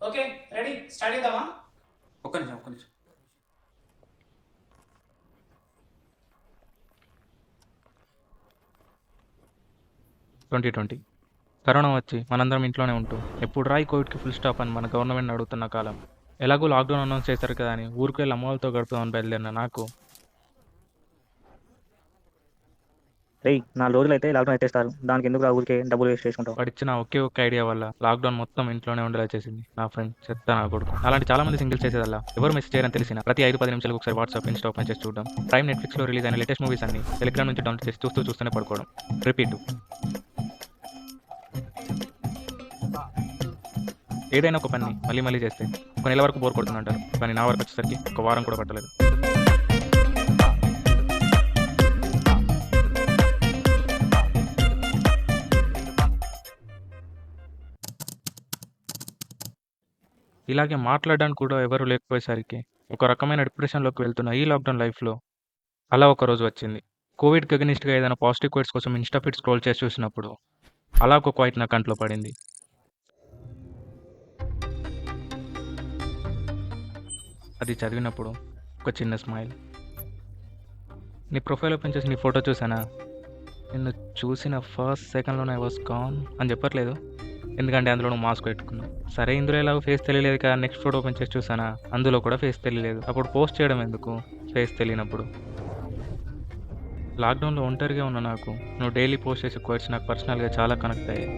Okay ready start చేద్దామా? ఒక్క నిమిషం 2020 కరోనా వచ్చి మనందరం ఇంట్లోనే ఉంటూ ఎప్పుడు రాయి కోవిడ్కి ఫుల్ స్టాప్ అని మన గవర్నమెంట్ అడుగుతున్న కాలం. ఎలాగో లాక్డౌన్ అనౌన్స్ చేశారు కదా అని ఊరికి వెళ్ళి అమ్మ వాళ్ళతో గడుపుదామని బయలుదేరిన నాకు రేయ్ 4 రోజులైతే లాక్డౌన్ ఎత్తేస్తారు. దానికి ఎందుకు ఊరికే డబ్బులు వేస్ట్ చేసుకుంటావు? వాడిచ్చిన ఒకే ఒక్క ఐడియా వల్ల లాక్డౌన్ మొత్తం ఇంట్లోనే ఉండేలా చేసింది నా ఫ్రెండ్ చెత్త నా కొడుకు. అలాంటి చాలా మంది సింగిల్స్ చేసేదల్లా ఎవరు మెసేజ్ చేయరని తెలిసిన ప్రతి 5-10 నిమిషాలకు ఒకసారి వాట్సాప్ ఇన్స్టా ఓపెన్ చేసి చూడడం, ప్రైమ్ నెట్ఫ్లిక్స్లో రిలీజ్ అయిన లేటెస్ట్ మూవీస్ అన్ని టెలిగ్రామ్ నుంచి డౌన్లోడ్ చేసి చూస్తూనే పడుకోవడం. రిపీట్. ఏదైనా ఒక పని మళ్ళీ చేస్తే ఒక నెల వరకు బోర్ కొడుతుందంటారు, కానీ నా వరకు వచ్చేసరికి ఒక వారం కూడా పట్టలేదు. ఇలాగే మాట్లాడడానికి కూడా ఎవరు లేకపోయేసరికి ఒక రకమైన డిప్రెషన్లోకి వెళ్తున్న ఈ లాక్డౌన్ లైఫ్లో అలా ఒక రోజు వచ్చింది. కోవిడ్కి అగనిస్ట్గా ఏదైనా పాజిటివ్ క్వైట్స్ కోసం ఇన్స్టా ఫీడ్ స్క్రోల్ చేసి చూసినప్పుడు అలా ఒక క్వైట్ నా కంట్లో పడింది. అది చదివినప్పుడు ఒక చిన్న స్మైల్. నీ ప్రొఫైల్ ఓపెన్ చేసి నీ ఫోటో చూసానా, నిన్ను చూసిన ఫస్ట్ సెకండ్లోనే ఐ వాస్ గాన్ అని చెప్పట్లేదు, ఎందుకంటే అందులో నువ్వు మాస్క్ పెట్టుకున్నావు. సరే ఇందులో ఎలాగో ఫేస్ తెలియలేదు కదా, నెక్స్ట్ ఫోటో ఓపెన్ చేసి చూసానా, అందులో కూడా ఫేస్ తెలియలేదు. అప్పుడు పోస్ట్ చేయడం ఎందుకు ఫేస్ తెలియనప్పుడు? లాక్డౌన్లో ఒంటరిగా ఉన్న నాకు నువ్వు డైలీ పోస్ట్ చేసే క్వైట్స్ నాకు పర్సనల్గా చాలా కనెక్ట్ అయ్యాయి.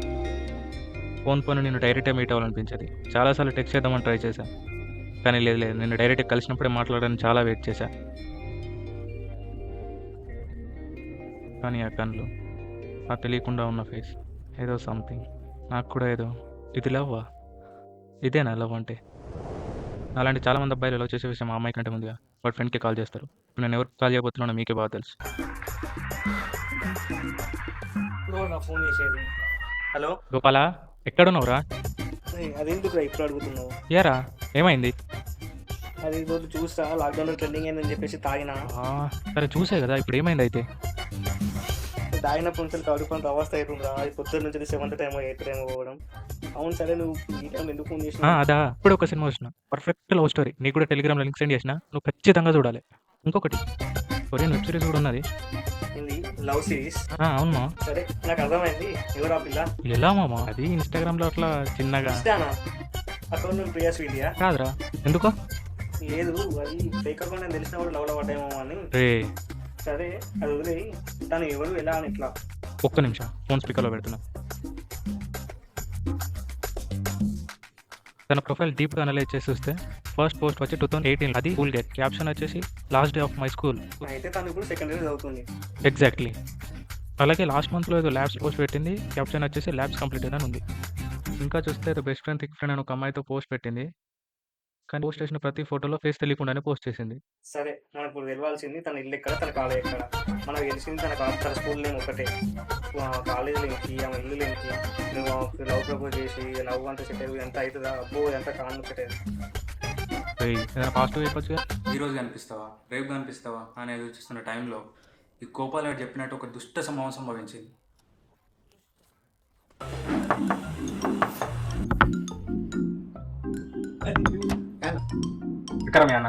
ఫోన్ నిన్ను డైరెక్ట్గా మీట్ అవ్వాలనిపించేది. చాలాసార్లు టెక్స్ట్ చేద్దామని ట్రై చేశా, కానీ లేదు నిన్ను డైరెక్ట్గా కలిసినప్పుడే మాట్లాడడానికి చాలా వెయిట్ చేశా. కానీ ఆ కళ్ళు, ఆ తెలియకుండా ఉన్న ఫేస్, ఏదో సంథింగ్ నాకు కూడా ఏదో ఇది లవ్వా, ఇదేనా లవ్ అంటే? అలాంటి చాలామంది అబ్బాయిలు లవ్ చేసే విషయం మా అమ్మాయి కంటే ముందుగా వాడి ఫ్రెండ్కి కాల్ చేస్తారు. నేను ఎవరికి కాల్ చేయబోతున్నానో మీకే బాగా తెలుసు. ఫోన్ చేసేది. హలో గోపాలా, ఎక్కడున్నావురా? అదెందుకు ఇప్పుడు అడుగుతున్నావు? ఏరా ఏమైంది? అది రోజు చూస్తా లాక్డౌన్లో ట్రెండింగ్ అయిందని చెప్పేసి తాగినా. సరే చూసే కదా, ఇప్పుడు ఏమైంది అయితే? తాగినప్పుడు నుంచి కడుపుకొని అవస్థ అవుతుందా? అది పొద్దున్న నుంచి 7th టైం 8th టైం పోవడం. అవును సరే, నువ్వు ఈ టైం ఎందుకు ఫోన్ చేసినా? అదా ఇప్పుడు ఒక సినిమా వచ్చిన పర్ఫెక్ట్ లవ్ స్టోరీ, నీకు కూడా టెలిగ్రామ్లో లింక్ సెండ్ చేసిన, నువ్వు ఖచ్చితంగా చూడాలి. ఇంకొకటి కొరియన్ వెబ్ సిరీస్ కూడా ఉన్నది. Love series? అవును. సరే నాకు అర్థమైంది. ఎవరా పిల్ల? ఎలా మామ? అది ఇన్స్టాగ్రామ్లో అట్లా చిన్నగా. అకౌంట్ ప్రియా స్వీలియా? కాదురా. ఎందుకో? లేదు, అది ఫేక్ అకౌంట్ అని తెలిసిన కూడా లవ్లో పడ్డామో అని. రే సరే అది వదిలేయి. తను ఎవరు ఎలా అని ఇట్లా? ఒక్క నిమిషం ఫోన్ స్పీకర్లో పెడుతున్నా. తన ప్రొఫైల్ డీప్గా అనలైజ్ చేసి చూస్తే ఫస్ట్ పోస్ట్ వచ్చి 2018, అది స్కూల్ డేట్, క్యాప్షన్ వచ్చేసి last day of my school. అయితే తను ఇప్పుడు సెకండ్ ఇయర్ చదువుతుంది. ఎగ్జాక్ట్లీ. అలాగే లాస్ట్ మంత్లో ఏదో ల్యాబ్స్ పోస్ట్ పెట్టింది, క్యాప్షన్ వచ్చేసి ల్యాబ్స్ కంప్లీటెడ్ అని ఉంది. ఇంకా చూస్తే ఏదో బెస్ట్ ఫ్రెండ్ థిక్ ఫ్రెండ్ అని ఒక అమ్మాయితో పోస్ట్ పెట్టింది, కానీ పోస్ట్ చేసిన ప్రతి ఫోటోలో ఫేస్ తెలియకుండానే పోస్ట్ చేసింది. సరే మనకు ఇప్పుడు తెలియాల్సింది తన ఇల్లు ఎక్కడ, తన కాలేజ్ ఎక్కడ. మనకు తెలిసింది తన స్కూల్ నేమ్ ఒకటే, కాలేజ్ లేనికి, ఆమె ఇల్లు లేనికి. నువ్వు లవ్ ప్రపోజ్ చేసి లవ్ అంతా సెట్ అయ్యి ఎంత అవుతుందా? అబ్బో ఎంత కాను పెట్టేది. ఏదైనా పాజిటివ్ అయిపోవచ్చు. ఈరోజు కనిపిస్తావా, రేపు కనిపిస్తావా అనేది చూస్తున్న టైంలో ఈ కోపాలు చెప్పినట్టు ఒక దుష్ట సంభవం సంభవించింది. విక్రమ్ అన్న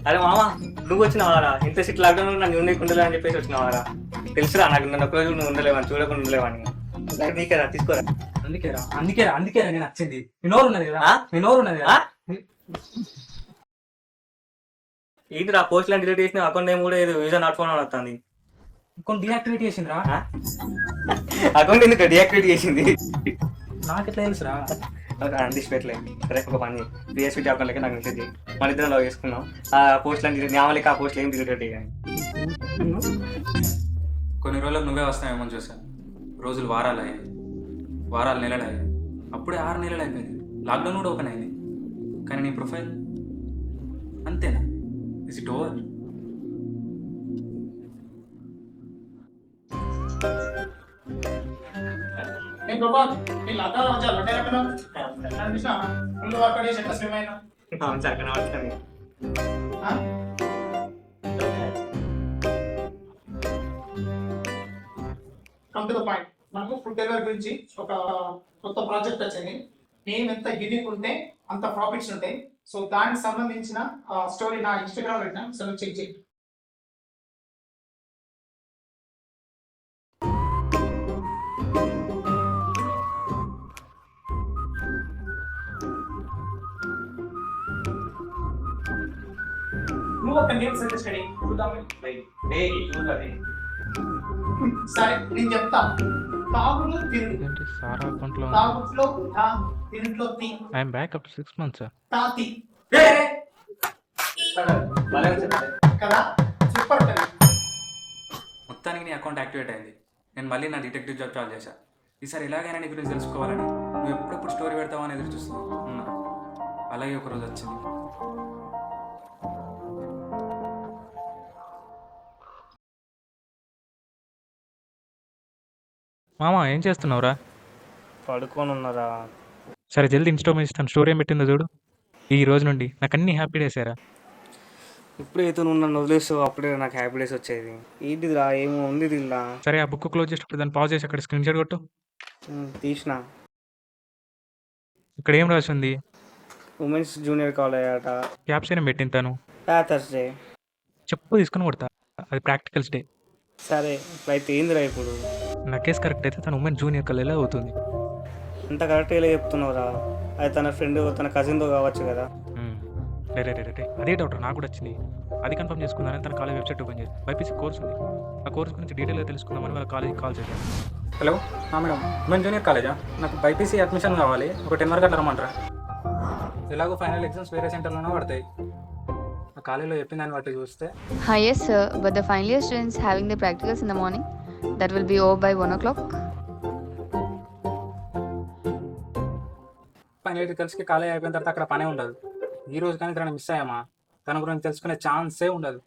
అరే మామ, నువ్వు వచ్చినావారా? ఇంత సిట్ లాక్డౌన్ నన్ను ఉండేకుండలే అని చెప్పేసి వచ్చినావారా? తెలుసురా నాకు, నన్ను ఒక్క రోజు నువ్వు ఉండలేవని, చూడకుండా ఉండలేవని. నీకేరా, తీసుకోరా. అందుకేరా నేను వచ్చింది. మీ నోరు ఉన్నది కదా. ఏంటిరా పోస్ట్ లాంటి డిలీట్ చేసిన అకౌంట్ నేమ్ కూడా ఏదో యూజర్ నాట్ ఫోన్ అని వస్తుంది. అకౌంట్ డియాక్టివేట్ చేసిందిరా. అకౌంట్ ఎందుకు డియాక్టివేట్ చేసింది? నాకు ఎట్లా తెలుసురా? అందించిపెట్టలేదు. సరే ఒక పని, పిఎస్పీ అకౌంట్ లెక్క నాకు మెసేజ్ చేయి. మన ఇద్దరం లవ్ చేసుకున్నాం. ఆ పోస్ట్ లాంటి నామలేక ఆ పోస్ట్ ఏం డిలీట్ చేయాలి. కొన్ని రోజులకు నువ్వే వస్తావేమో చూసాను. రోజులు వారాలు అయ్యాయి, వారాలు నెలలు అయ్యాయి, అప్పుడే 6 నెలలు అయిపోయింది. లాక్డౌన్ కూడా ఓపెన్ అయింది, కానీ నీ ప్రొఫైల్ అంతేనా? Is it over? నేను గోపాల్, నీ లాక్డౌన్ వచ్చా లొట్టేనప్పుడు ముందు అక్కడ ఎట్లా స్విమ్ అయినా అవును సార్ కనబడుతుంది. Come to the point. మనకు ఫుడ్ డెలివరీ గురించి ఒక కొత్త ప్రాజెక్ట్ వచ్చింది. నేమ్ ఎంత యూనిక్ ఉంటే అంత ప్రాఫిట్స్ ఉంటాయి. సో దానికి సంబంధించిన స్టోరీ నా ఇన్స్టాగ్రామ్ పెట్టినా, సో చెక్ చేయి. నువ్వు ఒక నేమ్ సజెస్ట్ చేయి. సరే నేను చెప్తా. తాగులో తిరుగు, ఇదేంటి సారా అకౌంట్లో తాగుట్లో తా, తిరుట్లో తీ, ఐఎమ్ బ్యాక్ అప్ 6 months. తాతి కదా, సూపర్ కదా. మొత్తానికి నీ అకౌంట్ యాక్టివేట్ అయింది. నేను మళ్ళీ నా డిటెక్టివ్ జాబ్ చాలు చేశా. ఈసారి ఎలాగైనా నీ గురించి తెలుసుకోవాలని నువ్వు ఎప్పుడెప్పుడు స్టోరీ పెడతావా అని ఎదురు చూస్తున్నా. అలాగే ఒకరోజు వచ్చింది. మామ ఏం చేస్తున్నావురా? పడుకొని ఉన్నారా? సరే జల్దీ ఇన్స్టాగ్రామ్ ఇస్తాను, స్టోరీ ఏం పెట్టిందో చూడు. ఈ రోజు నుండి నాకు అన్ని హ్యాపీ డేసేరా. ఇప్పుడు అయితే నువ్వు నన్ను వదిలేస్తావు, అప్పుడే నాకు హ్యాపీనెస్ వచ్చేది. ఏంటిదిరా ఏమో ఉంది దీనిలా. సరే ఆ బుక్ క్లోజ్ చేసేటప్పుడు దాన్ని పాజ్ చేసి అక్కడ స్క్రీన్ షాట్ కొట్టు. తీసిన. ఇక్కడ ఏం రాసి ఉంది? ఉమెన్స్ జూనియర్ కాలేజ్ అట. క్యాప్షన్ ఏం పెట్టింతాను? థర్స్డే. చెప్పు తీసుకుని కొడతా, అది ప్రాక్టికల్స్ డే. సరే ఇప్పుడు అయితే ఏందిరా ఇప్పుడు? నా కేసు కరెక్ట్ అయితే తను ఉమెన్ జూనియర్ కాలేజ్లో అవుతుంది. అంత కరెక్ట్గా చెప్తున్నావురా? అది తన ఫ్రెండ్ తన కజిన్తో కావచ్చు కదా. రే అదే డౌట్ నాకు కూడా వచ్చింది. అది కన్ఫర్మ్ చేసుకుందామని తన కాలేజ్ వెబ్సైట్ ఓపెన్ చేసి బైపీసీ కోర్స్ ఉంది. ఆ కోర్స్ గురించి డీటెయిల్గా తెలుసుకుందామని వాళ్ళ కాలేజీకి కాల్ చేశాను. హలో మేడం, ఉమెన్ జూనియర్ కాలేజా? నాకు బైపీసీ అడ్మిషన్ కావాలి. ఒక 10 వరకు అట్లా రమ్మంటారా? ఎలాగో ఫైనల్ ఎగ్జామ్స్ వేరే సెంటర్లోనే పడతాయి. ఆ కాలేజీలో చెప్పిన దాన్ని బట్టి చూస్తే. Yes, sir. But the final year students having their practicals in the morning. That will be over by 1 o'clock. Final కలిసి కాలేజ్ అయిపోయిన తర్వాత అక్కడ పనే ఉండదు. ఈ రోజు కానీ తనని మిస్ అయ్యామా, తన గురించి తెలుసుకునే ఛాన్సే ఉండదు.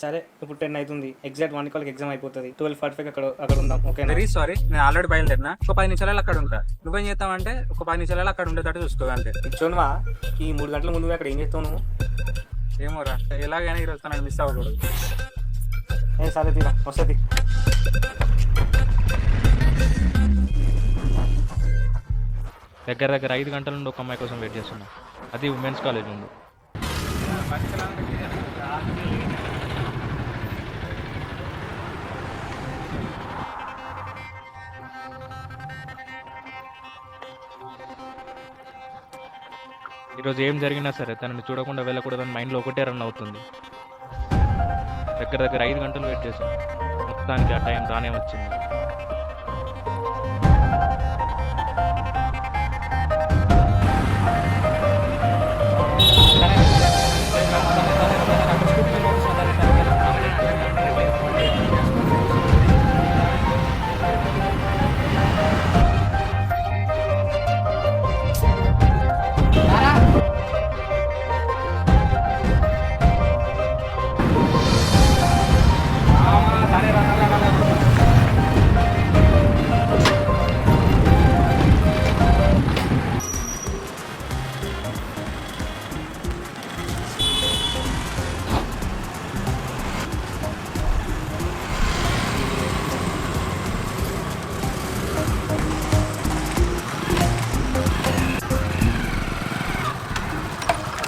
సరే ఇప్పుడు 10 అవుతుంది. ఎగ్జాక్ట్ 1 o'clock ఎగ్జామ్ అయిపోతుంది. 12:45 అక్కడ ఉందాం. ఓకే. వెరీ సారీ, నేను ఆల్రెడీ బయలుదేరినా. ఒక 10 నిమిషాలు అక్కడ ఉంటా. నువ్వేం చేస్తావంటే ఒక 10 నిమిషాలు అక్కడ ఉండేటట్టు చూసుకో అంతే. ఇచ్చోనువా ఈ 3 గంటల ముందు అక్కడ ఏం చేస్తావు నువ్వు? ఏమోరా, ఎలాగైనా ఈరోజు తనని మిస్ అవ్వకూడదు. సరే తీరా వస్తుంది. దగ్గర 5 గంటల నుండి ఒక అమ్మాయి కోసం వెయిట్ చేస్తున్నా. అది ఉమెన్స్ కాలేజ్ ఉంది. ఈరోజు ఏం జరిగినా సరే తనని చూడకుండా వెళ్ళకూడదని మైండ్లో ఒకటే రన్ అవుతుంది. దగ్గర 5 గంటలు వెయిట్ చేశాను. మొత్తానికి ఆ టైం రానే వచ్చింది.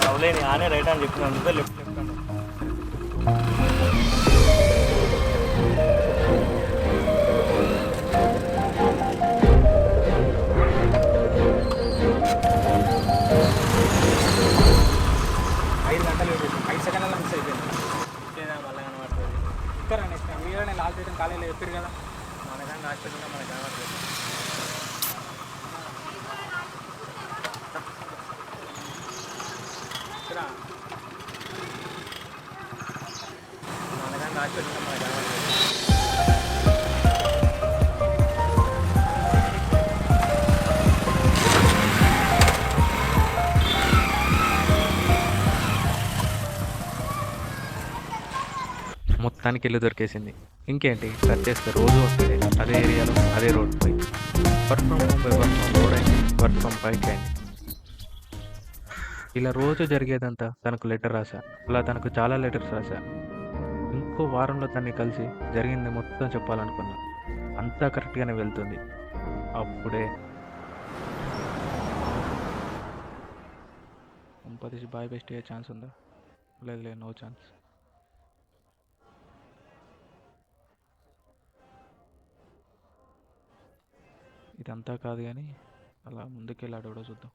అవులేని ఆనే రైట్ అని చెప్తున్నాను, నువ్వే లెఫ్ట్ చెప్తాను. మిస్ అయిపోయింది. మళ్ళీ కనబడుతుంది. ఇక్కడ నెక్స్ట్ మీరు నేను లాస్ట్ డేట్ కాలేజీలో చెప్పారు కదా. మనకన్నా హాస్పిటల్గా మనకు కనబడుతుంది. మనకన్నా హాస్పిటల్గా మనకు కనబడుతుంది. మొత్తానికి ఇల్లు దొరికేసింది. ఇంకేంటి, సెర్చ్ చేస్తే రోజు వస్తుంది అదే ఏరియాలో అదే రోడ్ పై. Work from home bye work from road అయింది, వర్క్ ఫ్రమ్ బైక్ అయింది. ఇలా రోజు జరిగేదంతా తనకు లెటర్ రాశా. అలా తనకు చాలా లెటర్స్ రాశా. ఇంకో వారంలో తన్ని కలిసి జరిగింది మొత్తం చెప్పాలనుకున్నా. అంతా కరెక్ట్గానే వెళ్తుంది. అప్పుడే పంపదీసి బాయ్ బెస్ట్ అయ్యే ఛాన్స్ ఉందా? లేదు, నో ఛాన్స్. ఇదంతా కాదు కానీ అలా ముందుకెళ్ళి అడగడో చూద్దాం.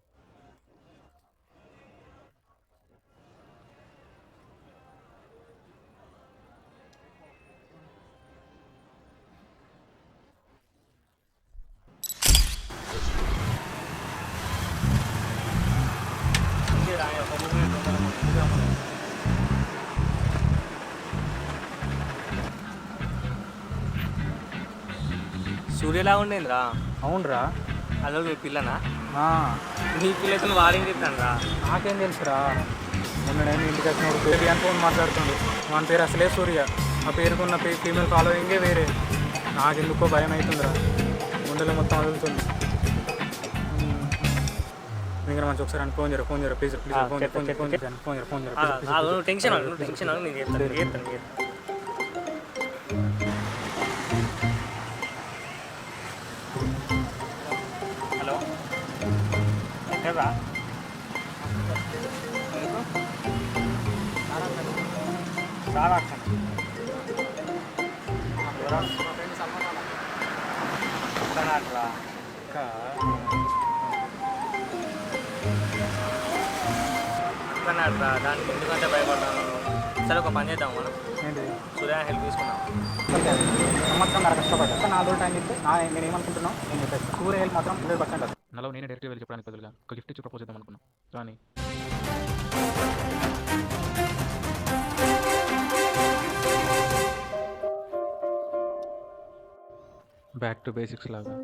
సూర్యలా ఉండేంద్రా. అవునరా. అదో మీ పిల్లనా? నీ పిల్లతో వాడింగ్ చెప్తాను రా. నాకేం తెలుసురా. మొన్న నేను ఇంటికి వచ్చినప్పుడు బేబీ అని ఫోన్ మాట్లాడుతుండు. మన పేరు అసలే సూర్య. ఆ పేరుకున్న ఫీమేల్ ఫాలోయింగే వేరే. నాకెందుకో భయం అవుతుందిరా. గుండెలో మొత్తం వదులుతుంది. ఇంకా మంచి ఒకసారి ఫోన్ చేయరు ప్లీజ్ ఫోన్ టెన్షన్ నేను చెప్తాను. హలో ఎక్కడా? చాలా అన్నాడు దానికి ఎందుకంటే భయపడ్డాను. సరే ఒక పని చేద్దాం మనం. ఏంటి? సూర్య హెల్ప్ తీసుకున్నాం. సంవత్సరం నాకు కష్టపడ్డా. 4 రోజులు టైం చెప్తే నేను ఏమనుకుంటున్నాను, నేను చెప్పేసి సూర్య హెల్ప్ మాత్రం 100% నాలో నేనే డైరెక్ట్గా వెళ్ళి చెప్పడానికి బదులుగా ఒక గిఫ్ట్ ఇచ్చి ప్రపోజ్ చేద్దాం అనుకున్నాను. కానీ బ్యాక్ టు బేసిక్స్ లాగా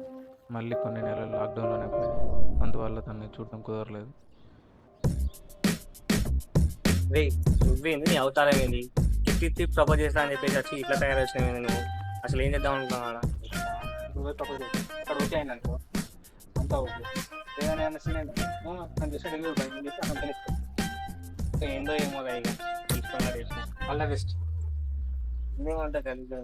మళ్ళీ కొన్ని నెలలు లాక్డౌన్లోనే పోయాయి. అందువల్ల తనని చూడడం కుదరలేదు. నువ్వేంది నీ అవతారం ఏంది? గిఫ్ట్ ప్రపోజ్ చేస్తా అని చెప్పేసి వచ్చి ఇట్లా తయారు వచ్చినావు నువ్వు. అసలు ఏం చేద్దాం అనుకున్నావు? నువ్వే ప్రపోజ్ చేస్తాను. అక్కడ ఓకే అయింది అనుకో, అంతా ఓకే. ఏదైనా నేను చేస్తే డెలివరీ బాయ్ నేను చెప్పి అక్కడ తెలుస్తాను. ఏందో ఏమో ఇక తీసుకున్నా చేసిన ఆల్ ద బెస్ట్. ఏమంటా కలిసి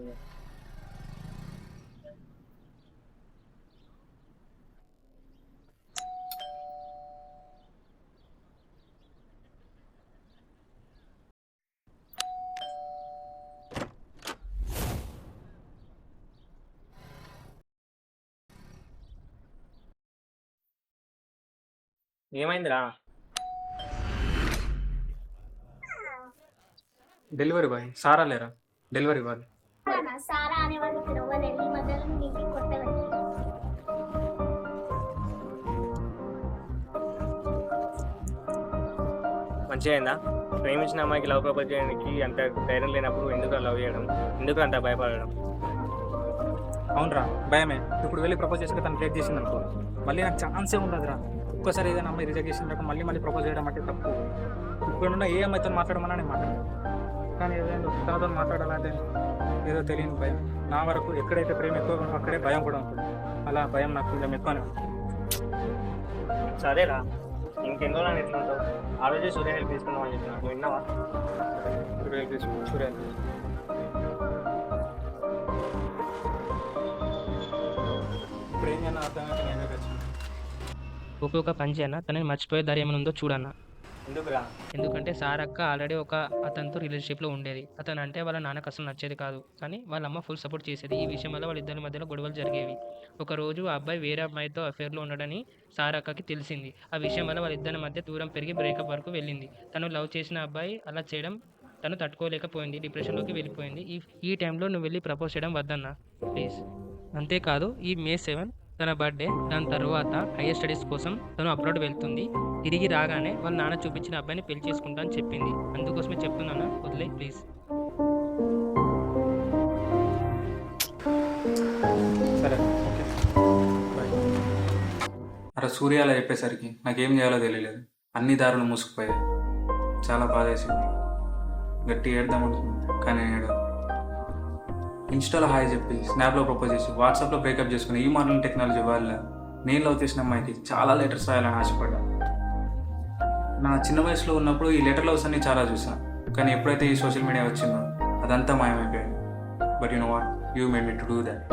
ఏమైందిరా? డెలివరీ బాయ్ సారా లేరా? డెలివరీ బాయ్ సారా అనేవాళ్ళు పిలవలేదు. ఈ మధ్యలో నీకు కొత్తగా మంచిగా అయిందా? ప్రేమించిన అమ్మాయికి లవ్ ప్రపోజ్ చేయడానికి అంత ధైర్యం లేనప్పుడు ఎందుకు లవ్ చేయడం, ఎందుకు అంత భయపడడం? అవునరా, భయమే. ఇప్పుడు వెళ్ళి ప్రపోజ్ చేసుకుని తను బ్రేక్ చేసింది అనుకో, మళ్ళీ నాకు ఛాన్సే ఉండదురా. ఒక్కసారి ఏదైనా అమ్మాయి రిజెక్ట్ చేసిన తర్వాత మళ్ళీ ప్రపోజ్ చేయడం అంటే తప్పు. ఇప్పుడున్న ఏ అమ్మాయితో మాట్లాడమన్నా నేను మాట్లాడాను, కానీ ఏదైనా తనతో మాట్లాడాలంటే ఏదో తెలియని భయం. నా వరకు ఎక్కడైతే ప్రేమ ఎక్కువ అక్కడే భయం కూడా ఉంటుంది. అలా భయం నాకు కొంచెం ఎక్కువనే ఉంటుంది. సరేరా, ఇంకెందో నన్ను ఎట్లా ఉంటావు? ఆ రోజే సూర్య హెల్ప్ తీసుకున్నావు అని చెప్పిన నువ్వు విన్నావా? సూర్య ఇప్పుడు ఏం చేయాలి అర్థమైతే నేను వచ్చి ఒక పని చేయన్నా, తనని మర్చిపోయే దారి ఏమైనా ఉందో చూడన్నా. ఎందుకురా? ఎందుకంటే సారక్క ఆల్రెడీ ఒక అతనితో రిలేషన్షిప్లో ఉండేది. అతను అంటే వాళ్ళ నాన్నకు అసలు నచ్చేది కాదు, కానీ వాళ్ళ అమ్మ ఫుల్ సపోర్ట్ చేసేది. ఈ విషయం వల్ల వాళ్ళిద్దరి మధ్యలో గొడవలు జరిగేవి. ఒకరోజు ఆ అబ్బాయి వేరే అమ్మాయితో అఫేర్లో ఉండడని సారక్కకి తెలిసింది. ఆ విషయం వల్ల వాళ్ళిద్దరి మధ్య దూరం పెరిగి బ్రేకప్ వరకు వెళ్ళింది. తను లవ్ చేసిన అబ్బాయి అలా చేయడం తను తట్టుకోలేకపోయింది, డిప్రెషన్లోకి వెళ్ళిపోయింది. ఈ టైంలో నువ్వు వెళ్ళి ప్రపోజ్ చేయడం వద్దన్నా ప్లీజ్. అంతేకాదు, ఈ May 7 తన బర్త్డే. దాని తర్వాత హైయర్ స్టడీస్ కోసం తను అబ్రాడ్ వెళ్తుంది. తిరిగి రాగానే వాళ్ళ నాన్న చూపించిన అబ్బాయిని పెళ్లి చేసుకుంటా అని చెప్పింది. అందుకోసమే చెప్తున్నాను, వదిలే ప్లీజ్. సరే ఓకే బాయ్. అలా సూర్య అలా చెప్పేసరికి నాకేం చేయాలో తెలియలేదు. అన్ని దారులు మూసుకుపోయాయి. చాలా బాధ వేసింది. గట్టి ఏడదామనుకున్నాను, కానీ ఏడు ఇన్స్టాలో హాయ్ చెప్పి, స్నాప్లో ప్రపోజ్ చేసి, వాట్సాప్లో బ్రేకప్ చేసుకుని ఈ మోడర్న్ టెక్నాలజీ వల్ల నేను లవ్ చేసిన అమ్మాయికి చాలా లెటర్స్ రాయాలని ఆశపడ్డా. నా చిన్న వయసులో ఉన్నప్పుడు ఈ లెటర్ లవ్స్ అన్ని చాలా చూసాను, కానీ ఎప్పుడైతే ఈ సోషల్ మీడియా వచ్చిందో అదంతా మాయమైపోయింది. But you know what, you made me to do that.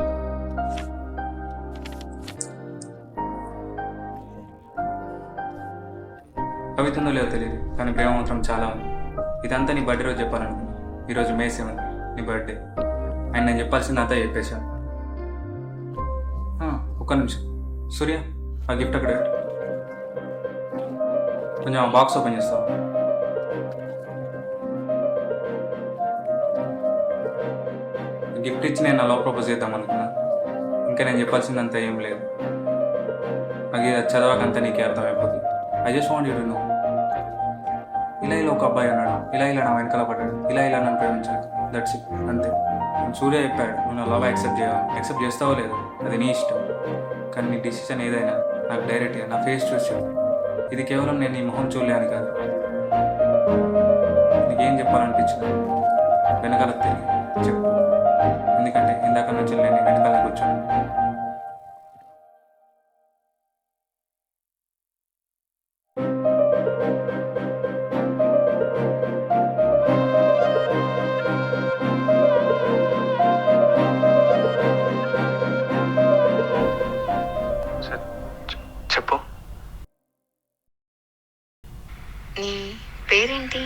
కవిత ఉందో లేదో తెలియదు, కానీ ప్రేమ మాత్రం చాలా ఉంది. ఇదంతా నీ బర్త్డే రోజు చెప్పాలనుకున్నాను. ఈరోజు May 7 నీ బర్త్డే, అండ్ నేను చెప్పాల్సింది అంతా చెప్పేశాను. ఒక్క నిమిషం సూర్య, ఆ గిఫ్ట్ అక్కడ పెట్టు. కొంచెం ఆ బాక్స్ ఓపెన్ చేస్తావా? గిఫ్ట్ ఇచ్చి నేను నా లవ్ ప్రపోజ్ చేద్దాం అనుకున్నా. ఇంకా నేను చెప్పాల్సిందంతా ఏం లేదు. నాకు ఇది చదవకంతా నీకే అర్థమైపోతుంది. I just want you to know. ఇలా ఒక అబ్బాయి ఉన్నాడు, ఇలా నా వెనకాల పడ్డాడు, ఇలా నన్ను ప్రేమించాడు. దట్స్ ఇట్, అంతే. సూర్య చెప్పాడు నువ్వు నా లవ్ యాక్సెప్ట్ చేస్తావో లేదు అది నీ ఇష్టం, కానీ నీ డిసిషన్ ఏదైనా నాకు డైరెక్ట్గా నా ఫేస్ చూసి చెప్పు. ఇది కేవలం నేను నీ మొహం చూడలేని కాదు, నీకేం చెప్పాలనిపించిన వెనకాల తిరిగి చెప్పు. ఎందుకంటే ఇందాక నుంచి నేను వెనకాల కూర్చోను. చెప్పు. నీ పేరేంటి?